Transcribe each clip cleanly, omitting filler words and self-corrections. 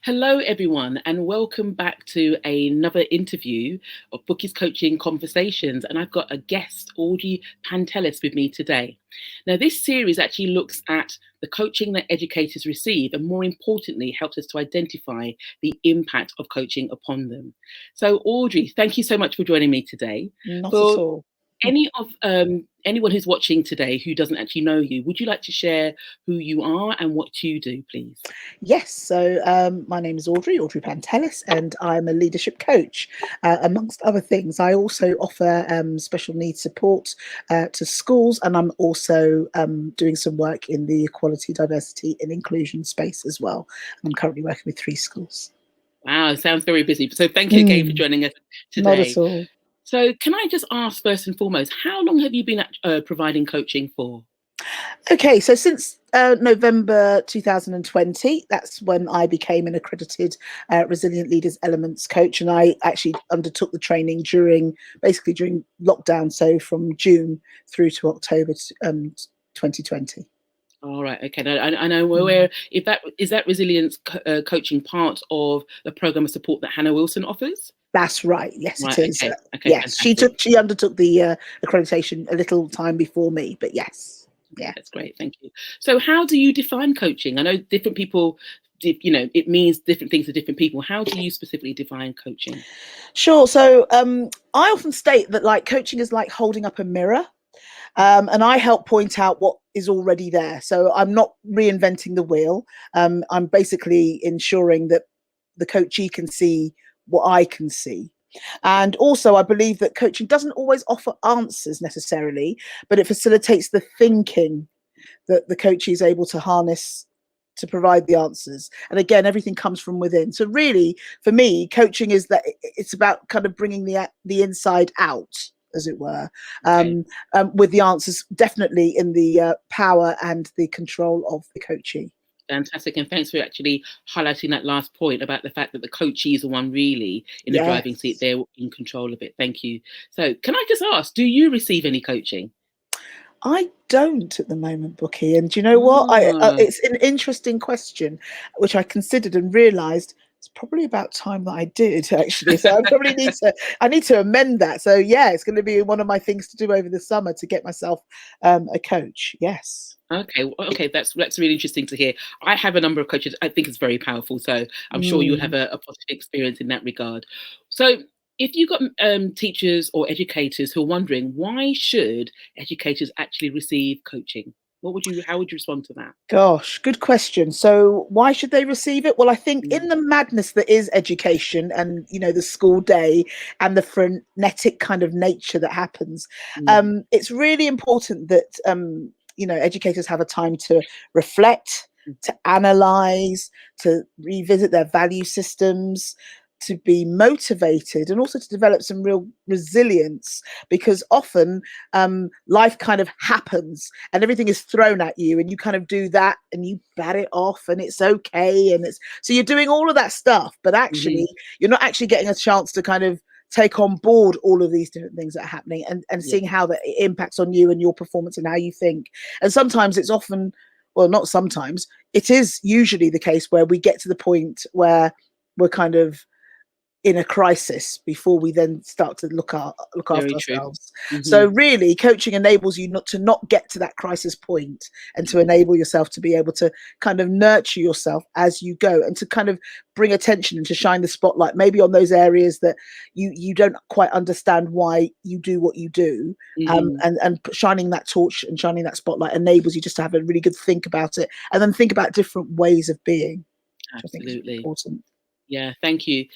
Hello, everyone, and welcome back to another interview of Bukky's Coaching Conversations. And I've got a guest, Audrey Pantelis, with me today. Now, this series actually looks at the coaching that educators receive and, more importantly, helps us to identify the impact of coaching upon them. So, Audrey, thank you so much for joining me today. Not at For all. anyone who's watching today who doesn't actually know you, would you like to share who you are and what you do, please? Yes, so my name is Audrey Pantelis, and I'm a leadership coach. Amongst other things, I also offer special needs support to schools, and I'm also doing some work in the equality, diversity and inclusion space as well. I'm currently working with 3 schools. Wow, it sounds very busy. So thank you again for joining us Not at today. all. So can I just ask first and foremost, how long have you been providing coaching for? Okay, so since November 2020, that's when I became an accredited Resilient Leaders Elements coach, and I actually undertook the training during lockdown, so from June through to October 2020. All right, okay. Now, I know where if that is that resilience coaching part of the program of support that Hannah Wilson offers. That's right. Yes, Right. it is. Okay. Yes, Fantastic. she undertook the accreditation a little time before me, but yes, yeah. That's great. Thank you. So, how do you define coaching? I know different people. It means different things to different people. How do you specifically define coaching? Sure. So I often state that coaching is like holding up a mirror. And I help point out what is already there. So I'm not reinventing the wheel. I'm basically ensuring that the coachee can see what I can see. And also, I believe that coaching doesn't always offer answers necessarily, but it facilitates the thinking that the coachee is able to harness to provide the answers. And again, everything comes from within. So really, for me, coaching is that it's about kind of bringing the inside out, as it were, with the answers definitely in the power and the control of the coachee. Fantastic, and thanks for actually highlighting that last point about the fact that the coachee is the one really in the driving seat. They're in control of it. Thank you. So can I just ask, do you receive any coaching? I don't at the moment, Bukky. And do you know what? It's an interesting question, which I considered and realised it's probably about time that I did, actually. So I probably need to amend that. So yeah, it's going to be one of my things to do over the summer to get myself a coach. Yes. Okay, that's really interesting to hear. I have a number of coaches. I think it's very powerful. So I'm sure you'll have a positive experience in that regard. So if you've got teachers or educators who are wondering, why should educators actually receive coaching? How would you respond to that? Gosh, good question. So why should they receive it? Well, I think in the madness that is education and, the school day and the frenetic kind of nature that happens, it's really important that, educators have a time to reflect, to analyze, to revisit their value systems, to be motivated, and also to develop some real resilience, because often life kind of happens and everything is thrown at you and you kind of do that and you bat it off and it's okay, and so you're doing all of that stuff, but actually you're not actually getting a chance to kind of take on board all of these different things that are happening and seeing how that impacts on you and your performance and how you think. And sometimes it's often, well, not sometimes, it is usually the case where we get to the point where we're kind of in a crisis before we then start to look after ourselves. So really, coaching enables you not to get to that crisis point, and to enable yourself to be able to kind of nurture yourself as you go, and to kind of bring attention and to shine the spotlight maybe on those areas that you don't quite understand why you do what you do. And shining that torch and shining that spotlight enables you just to have a really good think about it, and then think about different ways of being. Absolutely. Which I think is important. Yeah, thank you,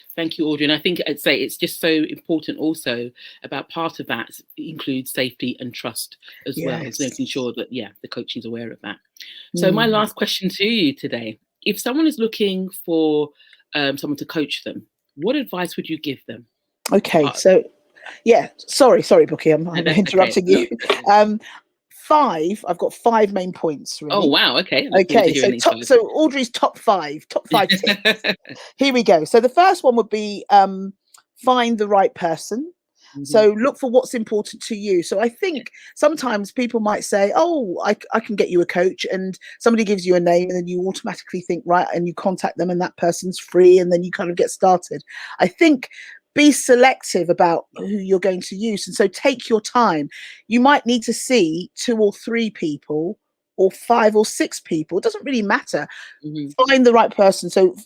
Audrey. And I think I'd say it's just so important also about part of that includes safety and trust as well. So making sure that, the coach is aware of that. So my last question to you today, if someone is looking for someone to coach them, what advice would you give them? Okay, so sorry, Bukky, I'm interrupting you. I've got 5 main points, really. Oh wow, okay. Okay, so Audrey's top five tips. Here we go. So the first one would be find the right person. So look for what's important to you. So I think sometimes people might say, oh, I can get you a coach, and somebody gives you a name and then you automatically think, right, and you contact them and that person's free and then you kind of get started. I think be selective about who you're going to use. And so take your time. You might need to see 2 or 3 people or 5 or 6 people. It doesn't really matter. Find the right person. So,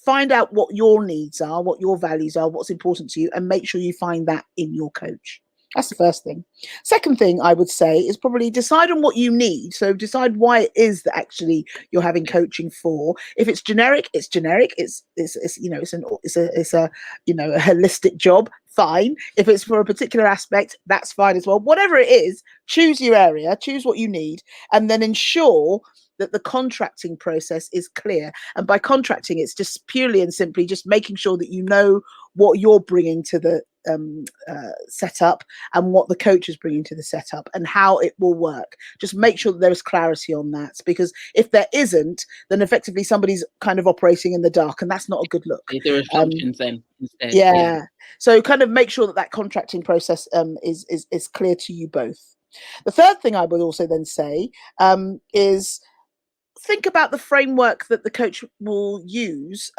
find out what your needs are, what your values are, what's important to you, and make sure you find that in your coach. That's the first thing. Second thing I would say is probably decide on what you need. So decide why it is that actually you're having coaching for. If it's generic, it's generic. It's a holistic job. Fine. If it's for a particular aspect, that's fine as well. Whatever it is, choose your area, choose what you need, and then ensure that the contracting process is clear. And by contracting, it's just purely and simply just making sure that you know what you're bringing to the setup and what the coach is bringing to the setup and how it will work. Just make sure that there is clarity on that, because if there isn't, then effectively somebody's kind of operating in the dark, and that's not a good look. There are assumptions then instead. Yeah. So kind of make sure that that contracting process is clear to you both. The third thing I would also then say is think about the framework that the coach will use,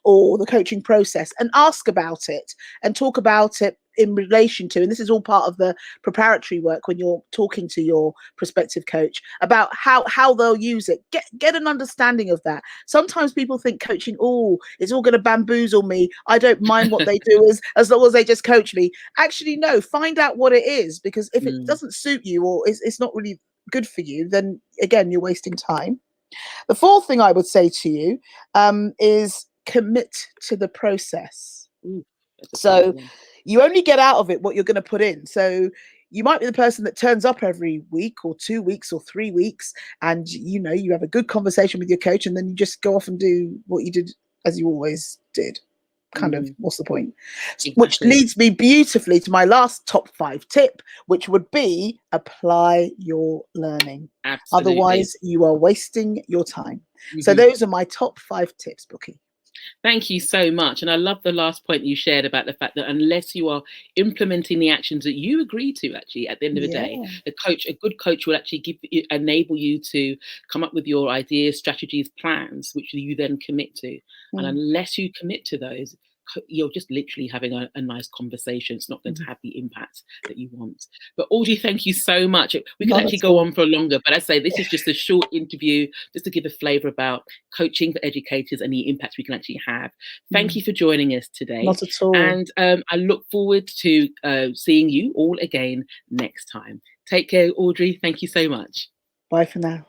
or the coaching process, and ask about it and talk about it in relation to, and this is all part of the preparatory work when you're talking to your prospective coach about how they'll use it. Get an understanding of that. Sometimes people think coaching, it's all going to bamboozle me. I don't mind what they do as long as they just coach me. Actually, no, find out what it is, because if it doesn't suit you or it's not really good for you, then again, you're wasting time. The fourth thing I would say to you is commit to the process. So you only get out of it what you're going to put in. So you might be the person that turns up every week or 2 weeks or 3 weeks, and you have a good conversation with your coach, and then you just go off and do what you did as you always did. Kind of, what's the point? Exactly. Which leads me beautifully to my last top 5 tip, which would be apply your learning. Absolutely. Otherwise, you are wasting your time. So those are my top 5 tips, Bukky. Thank you so much. And I love the last point you shared about the fact that unless you are implementing the actions that you agree to, actually, at the end of the day, a good coach will actually enable you to come up with your ideas, strategies, plans, which you then commit to. And unless you commit to those, you're just literally having a nice conversation. It's not going to have the impact that you want. But Audrey, thank you so much. We could actually go on for longer, but I say this is just a short interview just to give a flavour about coaching for educators and the impact we can actually have. Thank you for joining us today. Not at all. And I look forward to seeing you all again next time. Take care, Audrey. Thank you so much. Bye for now.